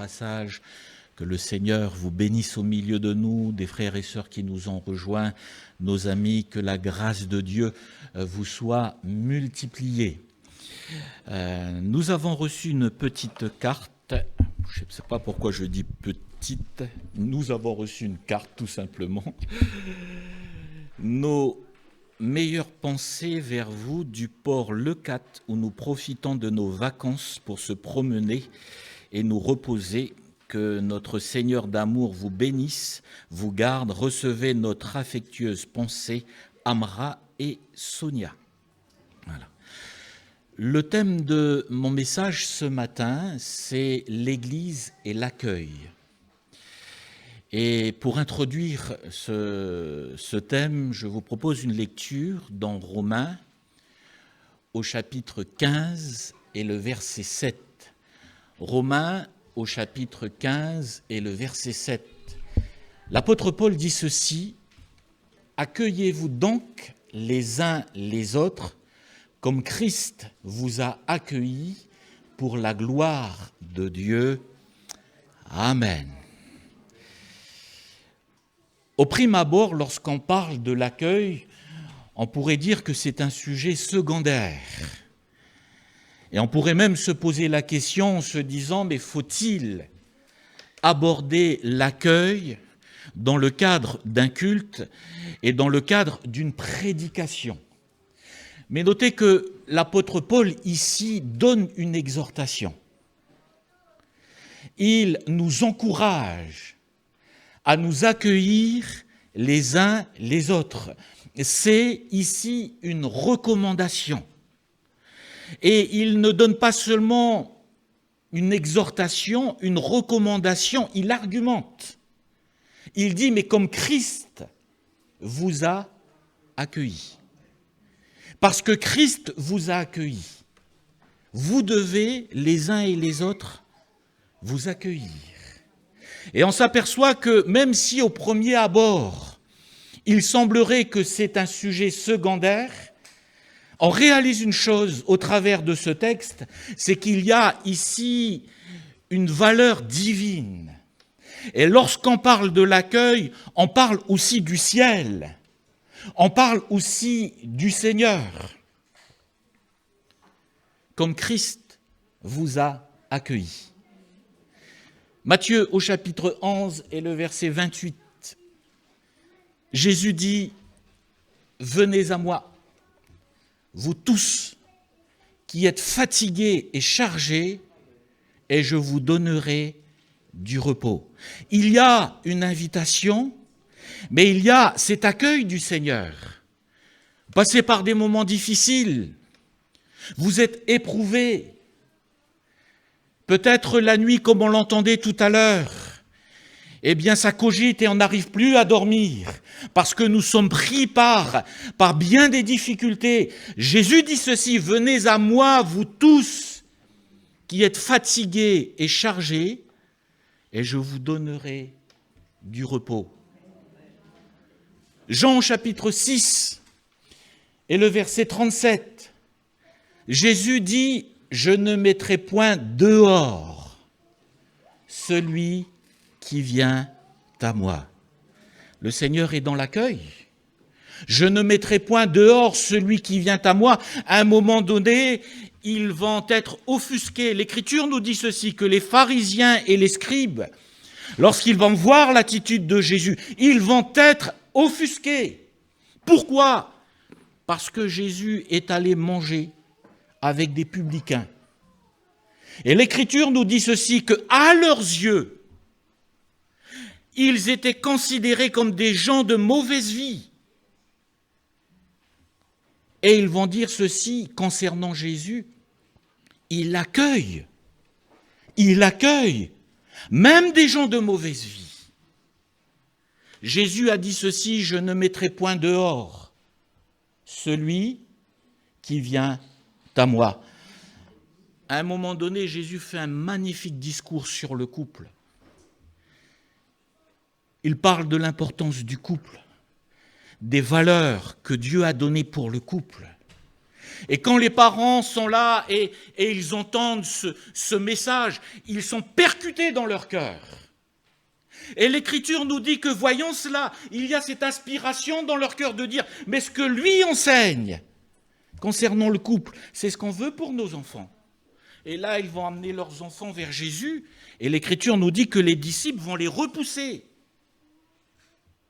passage. Que le Seigneur vous bénisse au milieu de nous, des frères et sœurs qui nous ont rejoints, nos amis, que la grâce de Dieu vous soit multipliée. Nous avons reçu une petite carte, je ne sais pas pourquoi je dis petite, nous avons reçu une carte tout simplement. Nos meilleures pensées vers vous du port Leucate où nous profitons de nos vacances pour se promener et nous reposer. Que notre Seigneur d'amour vous bénisse, vous garde, recevez notre affectueuse pensée, Amra et Sonia. Voilà. Le thème de mon message ce matin, c'est l'Église et l'accueil. Et pour introduire ce thème, je vous propose une lecture dans Romains, au chapitre 15 et le verset 7. Romains, au chapitre 15 et le verset 7. L'apôtre Paul dit ceci: « Accueillez-vous donc les uns les autres comme Christ vous a accueillis pour la gloire de Dieu. Amen. » Au prime abord, lorsqu'on parle de l'accueil, on pourrait dire que c'est un sujet secondaire. Et on pourrait même se poser la question en se disant, mais faut-il aborder l'accueil dans le cadre d'un culte et dans le cadre d'une prédication? Mais notez que l'apôtre Paul ici donne une exhortation. Il nous encourage à nous accueillir les uns les autres. C'est ici une recommandation. Et il ne donne pas seulement une exhortation, une recommandation, il argumente. Il dit, mais comme Christ vous a accueillis. Parce que Christ vous a accueillis, vous devez, les uns et les autres, vous accueillir. Et on s'aperçoit que même si au premier abord, il semblerait que c'est un sujet secondaire, on réalise une chose au travers de ce texte, c'est qu'il y a ici une valeur divine. Et lorsqu'on parle de l'accueil, on parle aussi du ciel. On parle aussi du Seigneur. Comme Christ vous a accueillis. Matthieu au chapitre 11 et le verset 28. Jésus dit, « Venez à moi. Vous tous qui êtes fatigués et chargés, et je vous donnerai du repos. » Il y a une invitation, mais il y a cet accueil du Seigneur. Vous passez par des moments difficiles, vous êtes éprouvés, peut-être la nuit comme on l'entendait tout à l'heure, eh bien ça cogite et on n'arrive plus à dormir parce que nous sommes pris par bien des difficultés. Jésus dit ceci, « Venez à moi, vous tous qui êtes fatigués et chargés, et je vous donnerai du repos. » Jean chapitre 6 et le verset 37, Jésus dit, « Je ne mettrai point dehors celui qui vient à moi. » Le Seigneur est dans l'accueil. Je ne mettrai point dehors celui qui vient à moi. À un moment donné, ils vont être offusqués. L'Écriture nous dit ceci, que les pharisiens et les scribes, lorsqu'ils vont voir l'attitude de Jésus, ils vont être offusqués. Pourquoi ? Parce que Jésus est allé manger avec des publicains. Et l'Écriture nous dit ceci, qu'à leurs yeux, ils étaient considérés comme des gens de mauvaise vie. Et ils vont dire ceci concernant Jésus, il accueille même des gens de mauvaise vie. Jésus a dit ceci, « Je ne mettrai point dehors celui qui vient à moi. » À un moment donné, Jésus fait un magnifique discours sur le couple. Il parle de l'importance du couple, des valeurs que Dieu a données pour le couple. Et quand les parents sont là et ils entendent ce message, ils sont percutés dans leur cœur. Et l'Écriture nous dit que voyant cela, il y a cette inspiration dans leur cœur de dire « Mais ce que lui enseigne concernant le couple, c'est ce qu'on veut pour nos enfants. » Et là, ils vont amener leurs enfants vers Jésus, et l'Écriture nous dit que les disciples vont les repousser.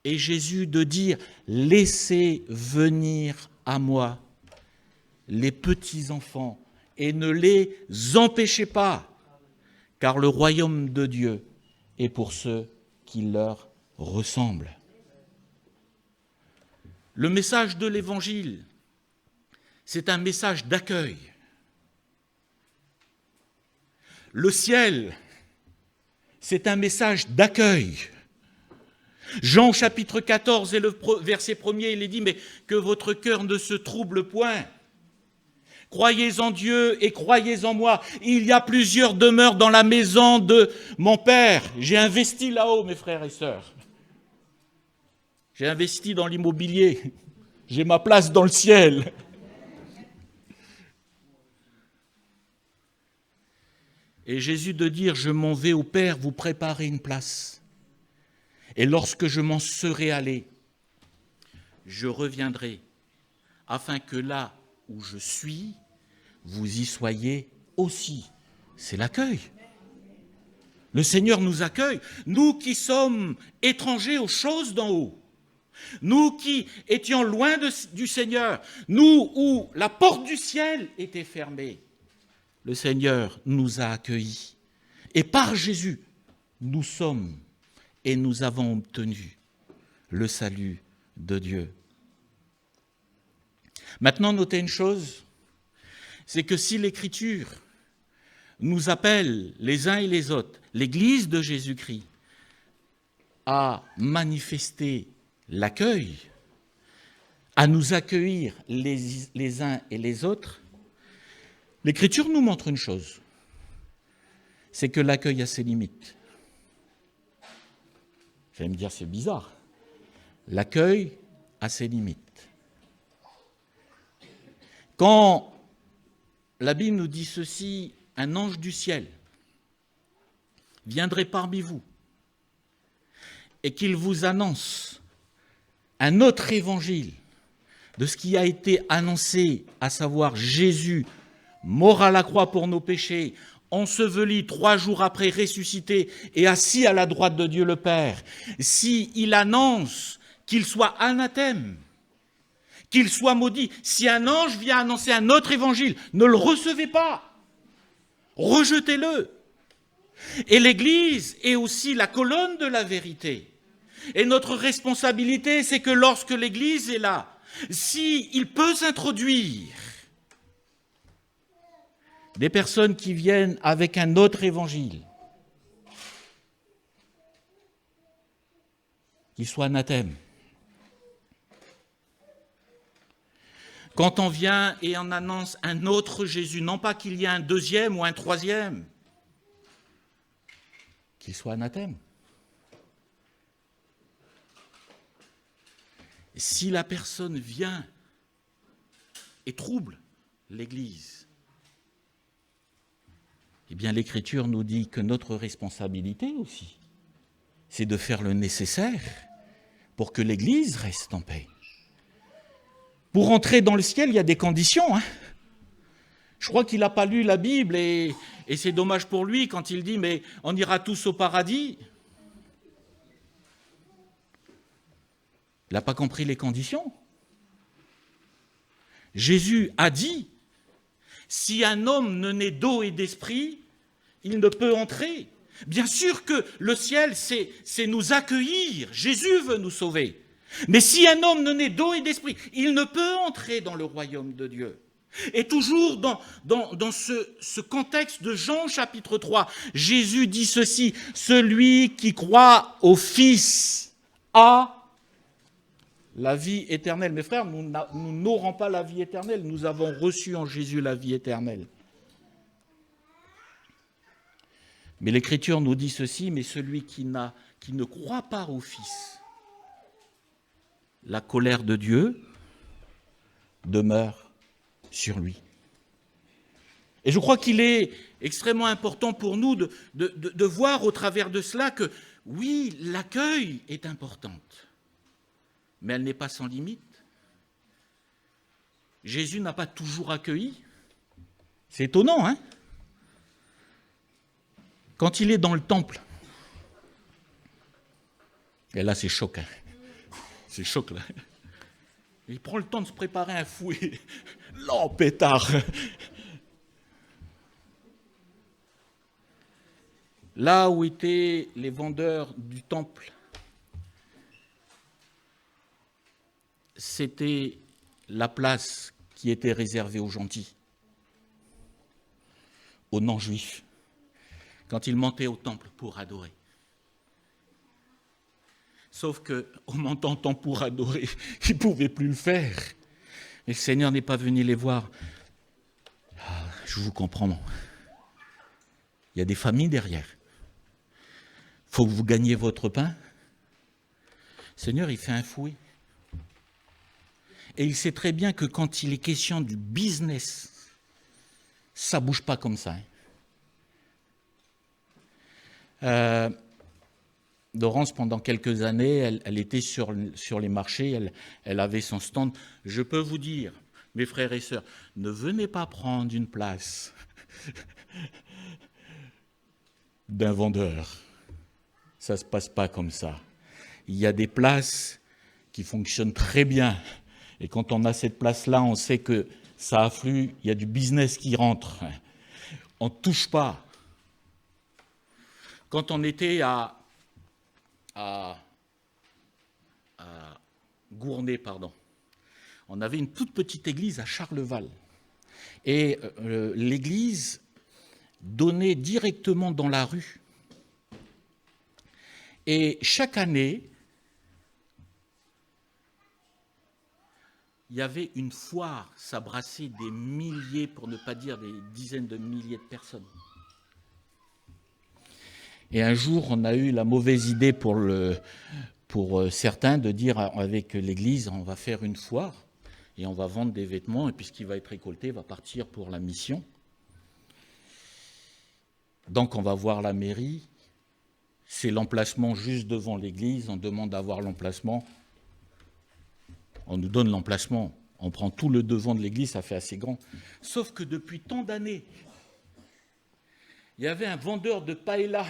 Et Jésus de dire « Laissez venir à moi les petits-enfants, et ne les empêchez pas, car le royaume de Dieu est pour ceux qui leur ressemblent. » Le message de l'Évangile, c'est un message d'accueil. Le ciel, c'est un message d'accueil. Jean chapitre 14 et le verset 1er, il est dit « Mais que votre cœur ne se trouble point. Croyez en Dieu et croyez en moi. Il y a plusieurs demeures dans la maison de mon Père. J'ai investi là-haut, mes frères et sœurs. J'ai investi dans l'immobilier. J'ai ma place dans le ciel. » Et Jésus de dire « Je m'en vais au Père vous préparer une place. Et lorsque je m'en serai allé, je reviendrai, afin que là où je suis, vous y soyez aussi. » C'est l'accueil. Le Seigneur nous accueille, nous qui sommes étrangers aux choses d'en haut, nous qui étions loin du Seigneur, nous où la porte du ciel était fermée. Le Seigneur nous a accueillis. Et par Jésus, nous sommes et nous avons obtenu le salut de Dieu. Maintenant, notez une chose, c'est que si l'Écriture nous appelle les uns et les autres, l'Église de Jésus-Christ, à manifester l'accueil, à nous accueillir les uns et les autres, l'Écriture nous montre une chose, c'est que l'accueil a ses limites. Vous allez me dire, c'est bizarre. L'accueil a ses limites. Quand la Bible nous dit ceci, un ange du ciel viendrait parmi vous et qu'il vous annonce un autre évangile de ce qui a été annoncé, à savoir Jésus, mort à la croix pour nos péchés, enseveli 3 jours après, ressuscité et assis à la droite de Dieu le Père, s'il annonce qu'il soit anathème, qu'il soit maudit, si un ange vient annoncer un autre évangile, ne le recevez pas, rejetez-le. Et l'Église est aussi la colonne de la vérité. Et notre responsabilité, c'est que lorsque l'Église est là, s'il peut s'introduire des personnes qui viennent avec un autre évangile, qui soit anathème. Quand on vient et on annonce un autre Jésus, non pas qu'il y ait un deuxième ou un troisième, qu'il soit anathème. Si la personne vient et trouble l'Église, eh bien l'Écriture nous dit que notre responsabilité aussi, c'est de faire le nécessaire pour que l'Église reste en paix. Pour entrer dans le ciel, il y a des conditions. Je crois qu'il n'a pas lu la Bible et c'est dommage pour lui quand il dit « mais on ira tous au paradis ». Il n'a pas compris les conditions. Jésus a dit « si un homme ne naît d'eau et d'esprit, il ne peut entrer ». Bien sûr que le ciel, c'est nous accueillir. Jésus veut nous sauver. Mais si un homme ne naît d'eau et d'esprit, il ne peut entrer dans le royaume de Dieu. Et toujours dans ce contexte de Jean chapitre 3, Jésus dit ceci, « Celui qui croit au Fils a la vie éternelle. » Mes frères, nous n'aurons pas la vie éternelle, nous avons reçu en Jésus la vie éternelle. Mais l'Écriture nous dit ceci, « Mais celui qui ne croit pas au Fils, la colère de Dieu demeure sur lui. Et je crois qu'il est extrêmement important pour nous de voir au travers de cela que, oui, l'accueil est importante, mais elle n'est pas sans limite. Jésus n'a pas toujours accueilli. C'est étonnant, hein? Quand il est dans le temple, et là c'est choc, hein? C'est choc là. Il prend le temps de se préparer un fouet. Là, pétard. Là où étaient les vendeurs du temple, c'était la place qui était réservée aux gentils, aux non-juifs, quand ils montaient au temple pour adorer. Sauf qu'au montant pour adorer, ils ne pouvaient plus le faire. Et le Seigneur n'est pas venu les voir. Ah, je vous comprends. Il y a des familles derrière. Il faut que vous gagniez votre pain. Le Seigneur, il fait un fouet. Et il sait très bien que quand il est question du business, ça ne bouge pas comme ça. Laurence, pendant quelques années, elle était sur les marchés, elle avait son stand. Je peux vous dire, mes frères et sœurs, ne venez pas prendre une place d'un vendeur. Ça ne se passe pas comme ça. Il y a des places qui fonctionnent très bien. Et quand on a cette place-là, on sait que ça afflue, il y a du business qui rentre. On ne touche pas. Quand on était à Gournay, on avait une toute petite église à Charleval. Et l'église donnait directement dans la rue. Et chaque année, il y avait une foire, ça brassait des milliers, pour ne pas dire des dizaines de milliers de personnes. Et un jour, on a eu la mauvaise idée pour certains de dire avec l'église, on va faire une foire et on va vendre des vêtements, et puis ce qui va être récolté va partir pour la mission. Donc on va voir la mairie, c'est l'emplacement juste devant l'église, on demande d'avoir l'emplacement, on nous donne l'emplacement, on prend tout le devant de l'église, ça fait assez grand. Sauf que depuis tant d'années, il y avait un vendeur de paella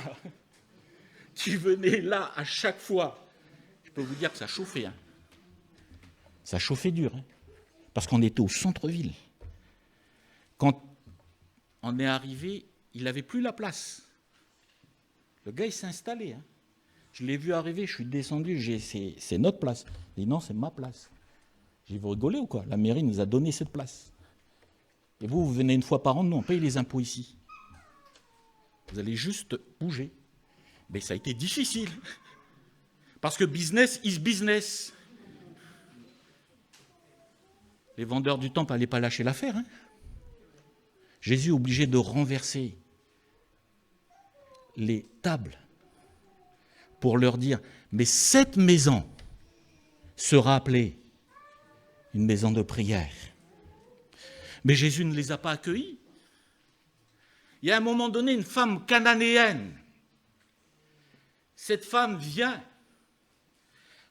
qui venait là à chaque fois. Je peux vous dire que ça chauffait. Hein. Ça chauffait dur, hein, parce qu'on était au centre-ville. Quand on est arrivé, il n'avait plus la place. Le gars, il s'est installé. Hein. Je l'ai vu arriver, je suis descendu, c'est notre place. Il dit non, c'est ma place. J'ai dit, vous rigolez ou quoi? La mairie nous a donné cette place. Et vous venez une fois par an, nous, on paye les impôts ici. Vous allez juste bouger. Mais ça a été difficile. Parce que business is business. Les vendeurs du temple n'allaient pas lâcher l'affaire. Hein. Jésus est obligé de renverser les tables pour leur dire, mais cette maison sera appelée une maison de prière. Mais Jésus ne les a pas accueillis. Il y a un moment donné une femme cananéenne. Cette femme vient,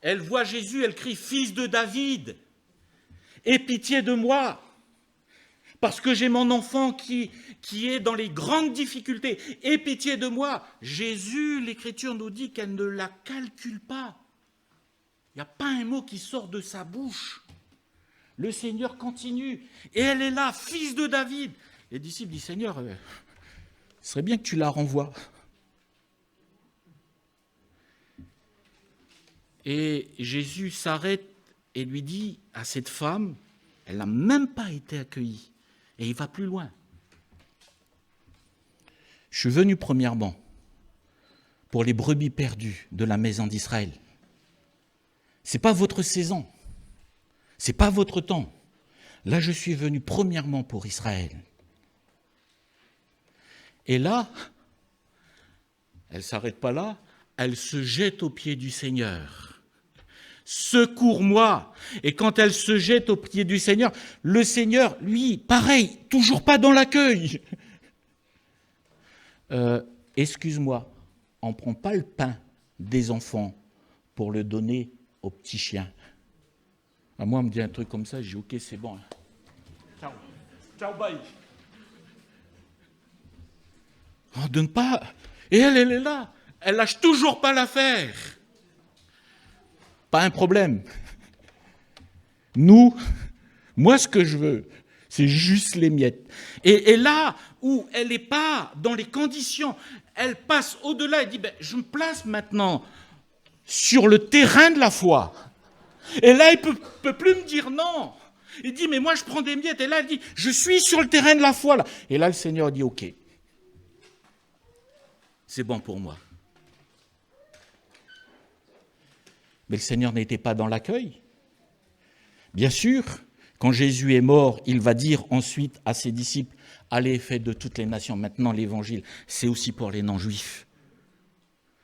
elle voit Jésus, elle crie « Fils de David, aie pitié de moi, parce que j'ai mon enfant qui est dans les grandes difficultés, aie pitié de moi. » Jésus, l'Écriture nous dit qu'elle ne la calcule pas. Il n'y a pas un mot qui sort de sa bouche. Le Seigneur continue, et elle est là, « Fils de David ». Les disciples disent « Seigneur, ce serait bien que tu la renvoies. » Et Jésus s'arrête et lui dit à cette femme, elle n'a même pas été accueillie. Et il va plus loin. Je suis venu premièrement pour les brebis perdues de la maison d'Israël. Ce n'est pas votre saison. Ce n'est pas votre temps. Là, je suis venu premièrement pour Israël. Et là, elle ne s'arrête pas là, elle se jette aux pieds du Seigneur. secours-moi. Et quand elle se jette aux pieds du Seigneur, le Seigneur, lui, pareil, toujours pas dans l'accueil. Excuse-moi, on ne prend pas le pain des enfants pour le donner aux petits chiens. Moi, on me dit un truc comme ça, je dis ok, c'est bon. Ciao. Ciao, bye. On ne donne pas. Et elle est là. Elle lâche toujours pas l'affaire. Pas un problème. Nous, moi, ce que je veux, c'est juste les miettes. Et là où elle n'est pas dans les conditions, elle passe au-delà et dit, je me place maintenant sur le terrain de la foi. Et là, il ne peut plus me dire non. Il dit, mais moi, je prends des miettes. Et là, elle dit, je suis sur le terrain de la foi. Là. Et là, le Seigneur dit, ok, c'est bon pour moi. Mais le Seigneur n'était pas dans l'accueil. Bien sûr, quand Jésus est mort, il va dire ensuite à ses disciples, allez, faites de toutes les nations. Maintenant, l'évangile, c'est aussi pour les non-juifs.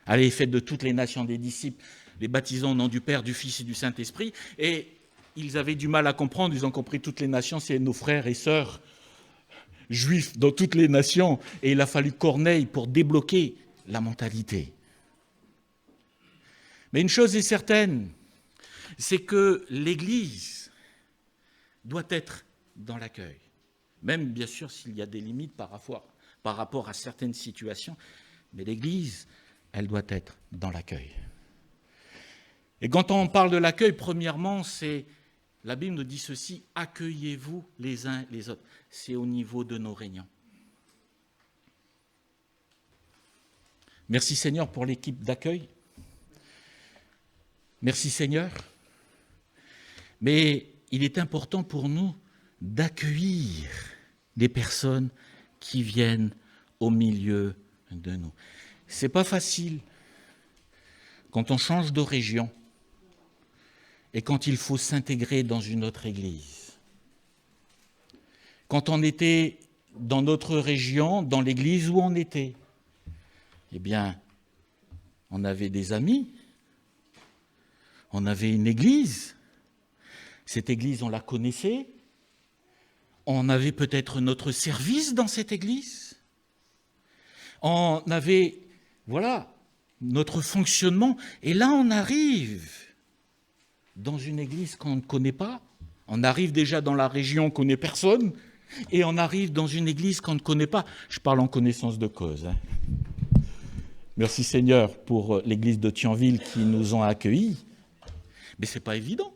Allez, faites de toutes les nations des disciples, les baptisant au nom du Père, du Fils et du Saint-Esprit. Et ils avaient du mal à comprendre, ils ont compris toutes les nations, c'est nos frères et sœurs juifs dans toutes les nations. Et il a fallu Corneille pour débloquer la mentalité. Mais une chose est certaine, c'est que l'Église doit être dans l'accueil. Même, bien sûr, s'il y a des limites par rapport à certaines situations, mais l'Église, elle doit être dans l'accueil. Et quand on parle de l'accueil, premièrement, la Bible nous dit ceci, accueillez-vous les uns les autres. C'est au niveau de nos réunions. Merci Seigneur pour l'équipe d'accueil. Merci Seigneur. Mais il est important pour nous d'accueillir des personnes qui viennent au milieu de nous. Ce n'est pas facile quand on change de région et quand il faut s'intégrer dans une autre église. Quand on était dans notre région, dans l'église où on était, eh bien, on avait des amis, on avait une église. Cette église, on la connaissait. On avait peut-être notre service dans cette église. On avait, notre fonctionnement. Et là, on arrive dans une église qu'on ne connaît pas. On arrive déjà dans la région, on ne connaît personne. Et on arrive dans une église qu'on ne connaît pas. Je parle en connaissance de cause. Merci Seigneur pour l'église de Thionville qui nous ont accueillis. Mais ce n'est pas évident.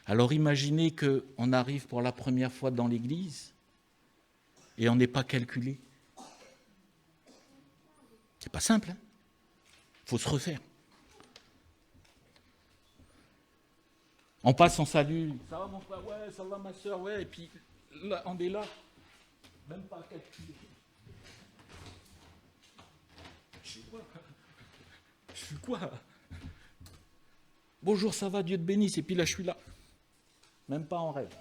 Alors imaginez qu'on arrive pour la première fois dans l'église et on n'est pas calculé. C'est pas simple, hein. Il faut se refaire. On passe, on salue. Ça va mon frère? Ouais, ça va ma soeur? Ouais, et puis là, on est là. Même pas calculé. Je suis quoi? Bonjour, ça va, Dieu te bénisse. Et puis là, je suis là. Même pas en rêve.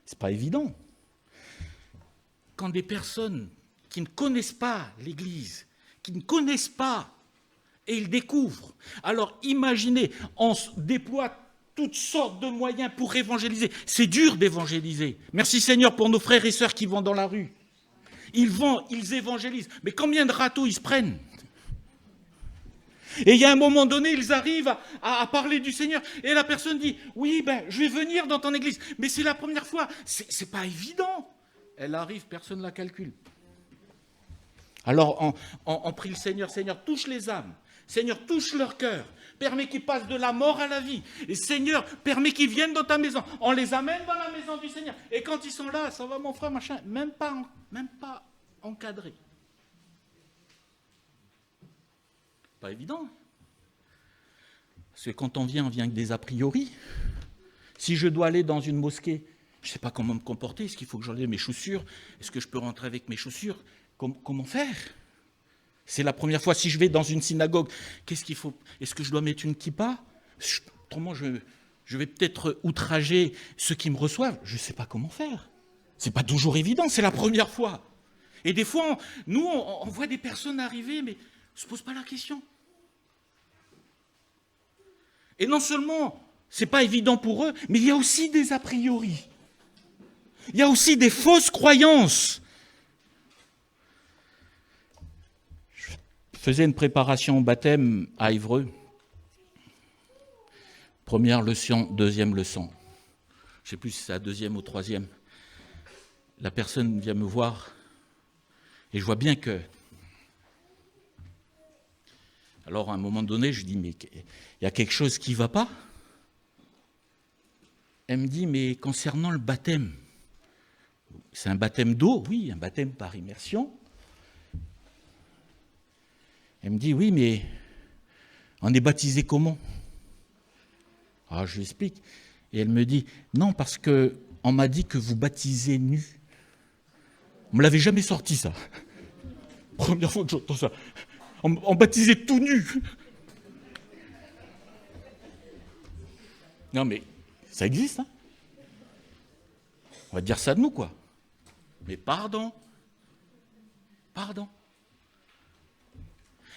C'est pas évident. Quand des personnes qui ne connaissent pas l'Église, qui ne connaissent pas, et ils découvrent, alors imaginez, on déploie toutes sortes de moyens pour évangéliser. C'est dur d'évangéliser. Merci Seigneur pour nos frères et sœurs qui vont dans la rue. Ils évangélisent. Mais combien de râteaux ils se prennent? Et il y a un moment donné, ils arrivent à parler du Seigneur. Et la personne dit, oui, je vais venir dans ton église. Mais c'est la première fois. C'est pas évident. Elle arrive, personne ne la calcule. Alors, on prie le Seigneur. Seigneur, touche les âmes. Seigneur, touche leur cœur. Permets qu'ils passent de la mort à la vie. Et Seigneur, permets qu'ils viennent dans ta maison. On les amène dans la maison du Seigneur. Et quand ils sont là, ça va mon frère, machin, même pas encadré. Pas évident. Parce que quand on vient avec des a priori. Si je dois aller dans une mosquée, je ne sais pas comment me comporter. Est-ce qu'il faut que j'enlève mes chaussures? Est-ce que je peux rentrer avec mes chaussures? Comment faire? C'est la première fois. Si je vais dans une synagogue, qu'est-ce qu'il faut? Est-ce que je dois mettre une kippa? Autrement, je vais peut-être outrager ceux qui me reçoivent. Je ne sais pas comment faire. Ce n'est pas toujours évident, c'est la première fois. Et des fois, on voit des personnes arriver, mais on ne se pose pas la question. Et non seulement, ce n'est pas évident pour eux, mais il y a aussi des a priori. Il y a aussi des fausses croyances. Je faisais une préparation au baptême à Évreux. Première leçon, deuxième leçon. Je ne sais plus si c'est la deuxième ou troisième. La personne vient me voir et je vois bien que... Alors, à un moment donné, je dis, mais il y a quelque chose qui ne va pas. Elle me dit, mais concernant le baptême, c'est un baptême d'eau, oui, un baptême par immersion. Elle me dit, oui, mais on est baptisé comment? Alors, je lui explique. Et elle me dit, non, parce qu'on m'a dit que vous baptisez nu. On ne me l'avait jamais sorti, ça. Première fois que j'entends ça. On baptisait tout nu. Non, mais ça existe, hein. On va dire ça de nous, quoi. Mais pardon. Pardon.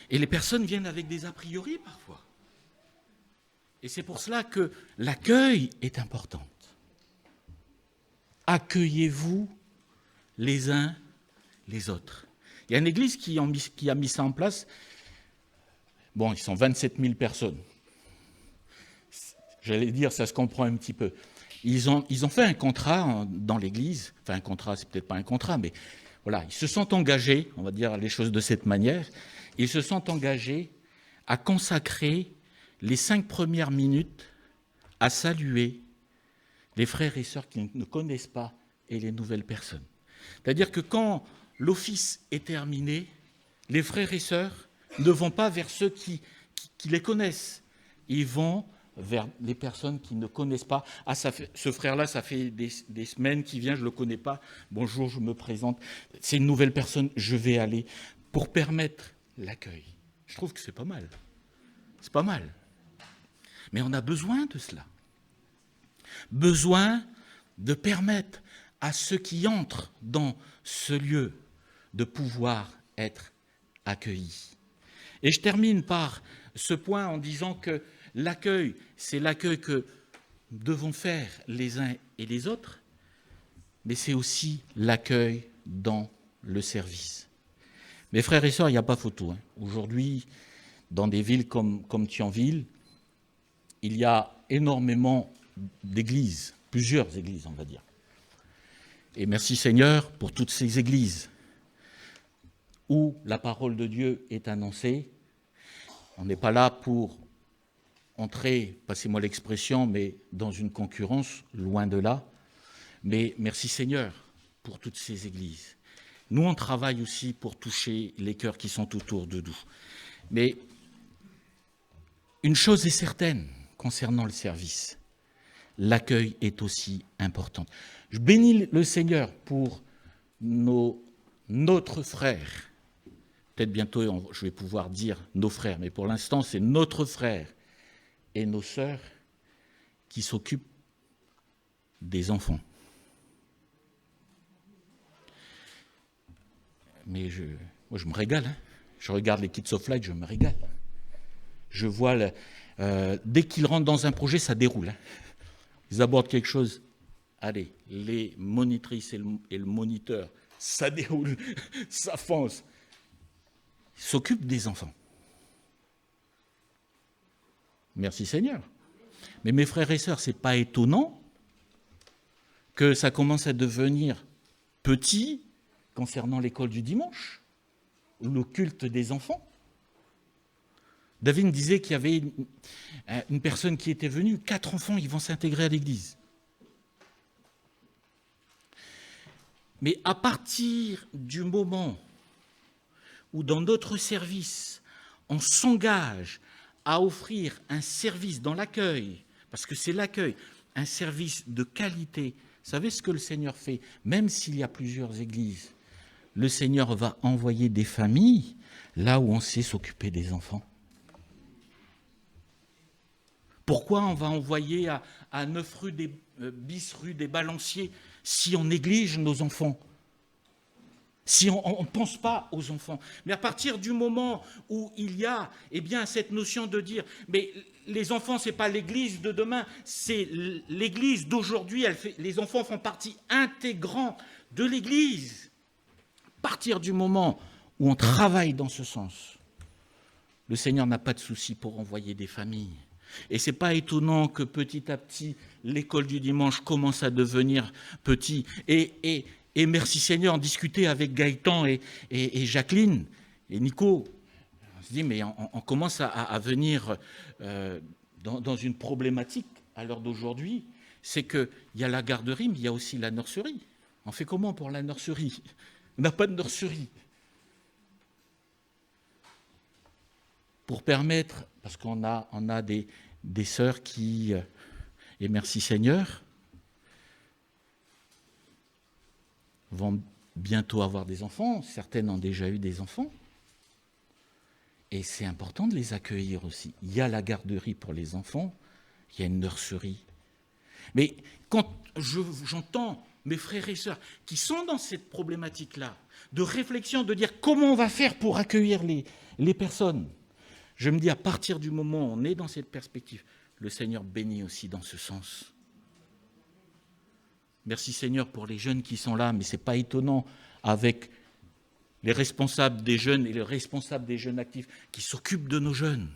Et les personnes viennent avec des a priori, parfois. Et c'est pour cela que l'accueil est important. Accueillez-vous les uns les autres. Il y a une église qui a mis ça en place. Bon, ils sont 27 000 personnes. J'allais dire, ça se comprend un petit peu. Ils ont fait un contrat dans l'église. Enfin, un contrat, c'est peut-être pas un contrat, mais voilà, ils se sont engagés, on va dire les choses de cette manière, ils se sont engagés à consacrer les 5 premières minutes à saluer les frères et sœurs qui ne connaissent pas et les nouvelles personnes. C'est-à-dire que quand l'office est terminé, les frères et sœurs ne vont pas vers ceux qui les connaissent. Ils vont vers les personnes qui ne connaissent pas. Ah, ce frère-là, ça fait des semaines qu'il vient, je ne le connais pas. Bonjour, je me présente. C'est une nouvelle personne, je vais aller. Pour permettre l'accueil. Je trouve que c'est pas mal. C'est pas mal. Mais on a besoin de cela. Besoin de permettre à ceux qui entrent dans ce lieu de pouvoir être accueillis. Et je termine par ce point en disant que l'accueil, c'est l'accueil que nous devons faire les uns et les autres, mais c'est aussi l'accueil dans le service. Mes frères et sœurs, il n'y a pas photo. Aujourd'hui, dans des villes comme Thionville, il y a énormément d'églises, plusieurs églises, on va dire. Et merci Seigneur pour toutes ces églises où la parole de Dieu est annoncée. On n'est pas là pour entrer, passez-moi l'expression, mais dans une concurrence, loin de là. Mais merci Seigneur pour toutes ces églises. Nous, on travaille aussi pour toucher les cœurs qui sont autour de nous. Mais une chose est certaine concernant le service, l'accueil est aussi important. Je bénis le Seigneur pour notre frère. Peut-être bientôt, je vais pouvoir dire nos frères, mais pour l'instant, c'est notre frère et nos sœurs qui s'occupent des enfants. Mais moi, je me régale. Hein. Je regarde les Kids of Light, je me régale. Je vois, dès qu'ils rentrent dans un projet, ça déroule. Hein. Ils abordent quelque chose. Allez, les monitrices et le moniteur, ça déroule, ça fonce. Ils s'occupent des enfants. Merci Seigneur. Mais mes frères et sœurs, ce n'est pas étonnant que ça commence à devenir petit concernant l'école du dimanche, ou le culte des enfants. David disait qu'il y avait une personne qui était venue, 4 enfants, ils vont s'intégrer à l'église. Mais à partir du moment où dans notre service, on s'engage à offrir un service dans l'accueil, parce que c'est l'accueil, un service de qualité, vous savez ce que le Seigneur fait? Même s'il y a plusieurs églises, le Seigneur va envoyer des familles là où on sait s'occuper des enfants. Pourquoi on va envoyer à 9 bis rue des Balanciers si on néglige nos enfants? si on ne pense pas aux enfants. Mais à partir du moment où il y a cette notion de dire, mais les enfants, ce n'est pas l'Église de demain, c'est l'Église d'aujourd'hui, les enfants font partie intégrante de l'Église. À partir du moment où on travaille dans ce sens, le Seigneur n'a pas de souci pour envoyer des familles. Et ce n'est pas étonnant que petit à petit, l'école du dimanche commence à devenir petit. Et merci Seigneur, en discuter avec Gaëtan et Jacqueline et Nico. On se dit, mais on commence à venir dans une problématique à l'heure d'aujourd'hui. C'est qu'il y a la garderie, mais il y a aussi la nurserie. On fait comment pour la nurserie? On n'a pas de nurserie. Pour permettre, parce qu'on a des sœurs qui, et merci Seigneur, vont bientôt avoir des enfants, certaines ont déjà eu des enfants, et c'est important de les accueillir aussi. Il y a la garderie pour les enfants, il y a une nurserie. Mais quand j'entends mes frères et sœurs qui sont dans cette problématique-là, de réflexion, de dire comment on va faire pour accueillir les personnes, je me dis, à partir du moment où on est dans cette perspective, le Seigneur bénit aussi dans ce sens. Merci Seigneur pour les jeunes qui sont là, mais ce n'est pas étonnant avec les responsables des jeunes et les responsables des jeunes actifs qui s'occupent de nos jeunes.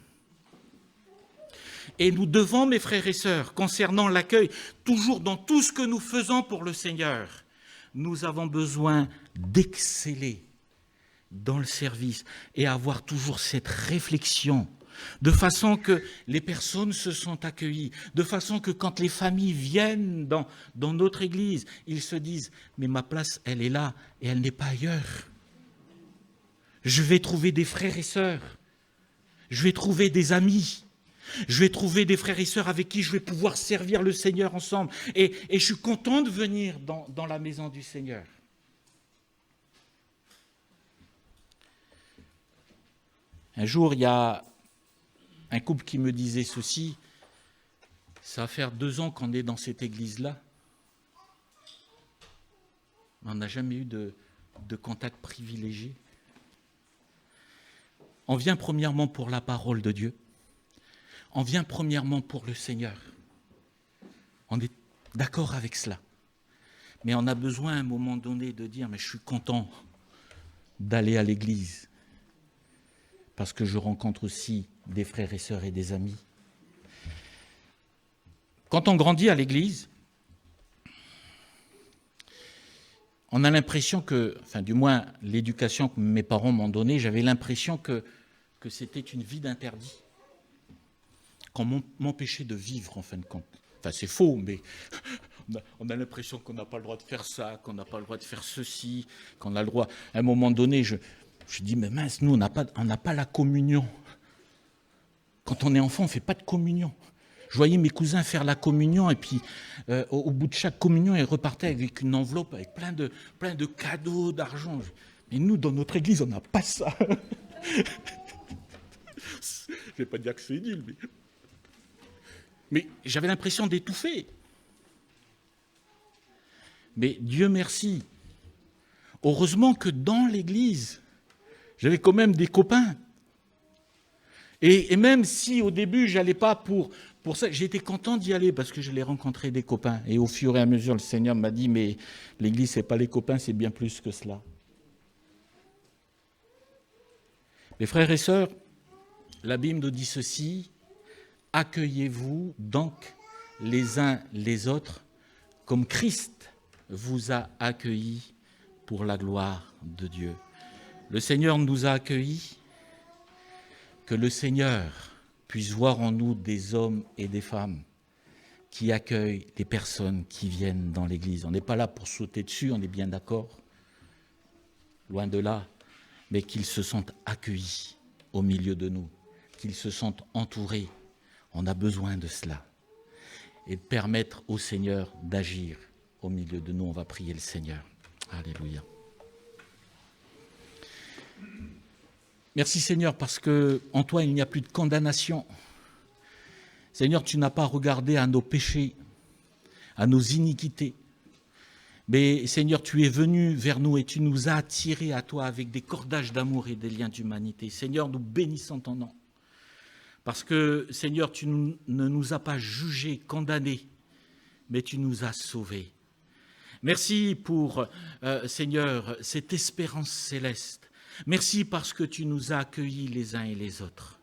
Et nous devons, mes frères et sœurs, concernant l'accueil, toujours dans tout ce que nous faisons pour le Seigneur, nous avons besoin d'exceller dans le service et avoir toujours cette réflexion, de façon que les personnes se sentent accueillies, de façon que quand les familles viennent dans notre église, ils se disent « mais ma place, elle est là et elle n'est pas ailleurs. Je vais trouver des frères et sœurs, je vais trouver des amis, je vais trouver des frères et sœurs avec qui je vais pouvoir servir le Seigneur ensemble. Et je suis content de venir dans la maison du Seigneur. » Un jour, il y a un couple qui me disait ceci, ça va faire 2 ans qu'on est dans cette église-là. On n'a jamais eu de contact privilégié. On vient premièrement pour la parole de Dieu. On vient premièrement pour le Seigneur. On est d'accord avec cela. Mais on a besoin à un moment donné de dire, mais je suis content d'aller à l'église. Parce que je rencontre aussi des frères et sœurs et des amis. Quand on grandit à l'église, on a l'impression que, enfin du moins l'éducation que mes parents m'ont donnée, j'avais l'impression que c'était une vie d'interdit, qu'on m'empêchait de vivre en fin de compte. Enfin c'est faux, mais on a l'impression qu'on n'a pas le droit de faire ça, qu'on n'a pas le droit de faire ceci, qu'on a le droit... À un moment donné, je dis, mais mince, nous, on n'a pas la communion. Quand on est enfant, on ne fait pas de communion. Je voyais mes cousins faire la communion, et puis au bout de chaque communion, ils repartaient avec une enveloppe, avec plein de cadeaux, d'argent. Mais nous, dans notre église, on n'a pas ça. Je ne vais pas dire que c'est nul, mais j'avais l'impression d'étouffer. Mais Dieu merci. Heureusement que dans l'église, j'avais quand même des copains. Et même si au début, je n'allais pas pour ça, j'étais content d'y aller parce que je l'ai rencontré des copains. Et au fur et à mesure, le Seigneur m'a dit, mais l'église, ce n'est pas les copains, c'est bien plus que cela. Mes frères et sœurs, la Bible nous dit ceci, accueillez-vous donc les uns les autres comme Christ vous a accueillis pour la gloire de Dieu. Le Seigneur nous a accueillis, que le Seigneur puisse voir en nous des hommes et des femmes qui accueillent les personnes qui viennent dans l'Église. On n'est pas là pour sauter dessus, on est bien d'accord, loin de là, mais qu'ils se sentent accueillis au milieu de nous, qu'ils se sentent entourés. On a besoin de cela. Et de permettre au Seigneur d'agir au milieu de nous. On va prier le Seigneur. Alléluia. Merci Seigneur, parce qu'en toi, il n'y a plus de condamnation. Seigneur, tu n'as pas regardé à nos péchés, à nos iniquités, Mais Seigneur, tu es venu vers nous et tu nous as attirés à toi avec des cordages d'amour et des liens d'humanité. Seigneur, nous bénissons ton nom. Parce que, Seigneur, tu ne nous as pas jugés, condamnés, mais tu nous as sauvés. Merci pour, Seigneur, cette espérance céleste. Merci parce que tu nous as accueillis les uns et les autres.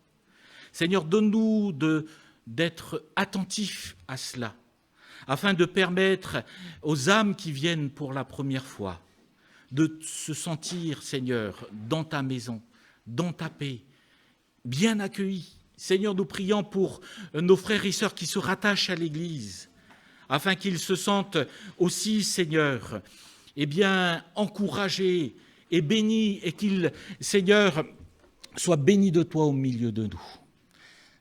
Seigneur, donne-nous d'être attentifs à cela, afin de permettre aux âmes qui viennent pour la première fois de se sentir, Seigneur, dans ta maison, dans ta paix, bien accueillis. Seigneur, nous prions pour nos frères et sœurs qui se rattachent à l'Église, afin qu'ils se sentent aussi, Seigneur, encouragés et bénis, et qu'ils, Seigneur, soient bénis de toi au milieu de nous.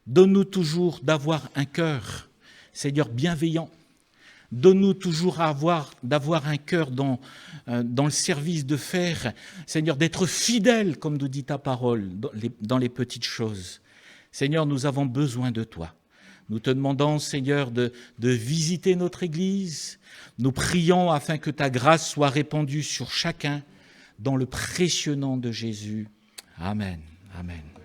Donne-nous toujours d'avoir un cœur, Seigneur, bienveillant. Donne-nous toujours d'avoir un cœur dans le service, de faire, Seigneur, d'être fidèle, comme nous dit ta parole, dans les petites choses. Seigneur, nous avons besoin de toi. Nous te demandons, Seigneur, de visiter notre Église. Nous prions afin que ta grâce soit répandue sur chacun, dans le précieux nom de Jésus. Amen. Amen.